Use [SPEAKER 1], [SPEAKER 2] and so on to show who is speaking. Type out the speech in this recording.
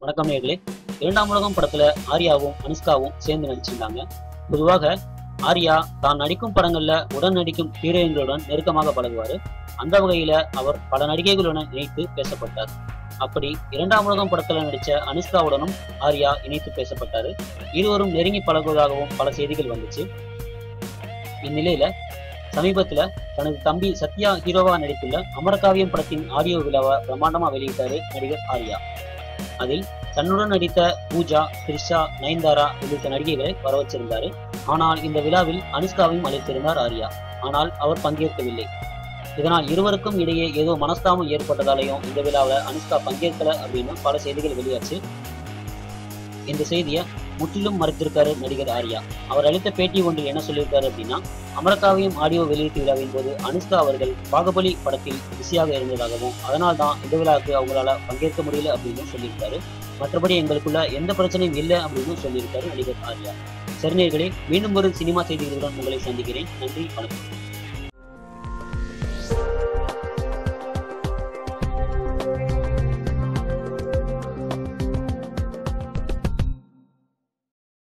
[SPEAKER 1] வணக்கம் நேயர்களே. இரண்டாம் உலகம் படத்துல ஆர்யாவும் அனுஷ்காவும் சேர்ந்து நடிச்சிருந்தாங்க. பொதுவாக ஆர்யா தான் நடிக்கும் படங்கள்ல உடன் நடிக்கும் ஹீரோயின்களுடன் நெருக்கமாக பழகுவாரு. அந்த வகையில அவர் பல நடிகைகளுடன் இணைத்து பேசப்பட்டார். அப்படி இரண்டாம் உலகம் படத்துல நடிச்ச அனுஷ்காவுடனும் ஆர்யா இணைத்து பேசப்பட்டாரு. இருவரும் நெருங்கி பழகுவதாகவும் பல செய்திகள் வந்துச்சு. இந்நிலையில சமீபத்துல தனது தம்பி சத்யா ஹீரோவா நடித்துள்ள அமரகாவியம் படத்தின் ஆடியோ விழாவை பிரம்மாண்டமா வெளியிட்டாரு நடிகர் ஆர்யா. அதில் தன்னுடன் நடித்த பூஜா, த்ரிஷா, நயன்தாரா உள்ளிட்ட நடிகைகளை வர வச்சிருந்தாரு. ஆனால் இந்த விழாவில் அனுஷ்காவையும் அழைத்திருந்தார் ஆர்யா. ஆனால் அவர் பங்கேற்கவில்லை. இதனால் இருவருக்கும் இடையே ஏதோ மனஸ்தாபம் ஏற்பட்டதாலையும் இந்த விழாவில் அனுஷ்கா பங்கேற்கல அப்படின்னு பல செய்திகள் வெளியாச்சு. இந்த செய்தியை முற்றிலும் மறுத்திருக்காரு நடிகர் ஆர்யா. அவர் அளித்த பேட்டி ஒன்றில் என்ன சொல்லியிருக்காரு அப்படின்னா, அமரகாவியம் ஆடியோ வெளியீட்டு விழாவின் போது அனுஷ்கா அவர்கள் பாகுபலி படத்தில் பிஸியாக இருந்ததாகவும் அதனால் தான் இந்த விழாவுக்கு அவங்களால பங்கேற்க முடியல அப்படின்னு சொல்லியிருக்காரு. மற்றபடி எங்களுக்குள்ள எந்த பிரச்சனையும் இல்லை அப்படின்னு சொல்லியிருக்காரு நடிகர் ஆர்யா. சரி நேயர்களே, மீண்டும் ஒரு சினிமா செய்திகளுடன் உங்களை சந்திக்கிறேன். நன்றி, வணக்கம்.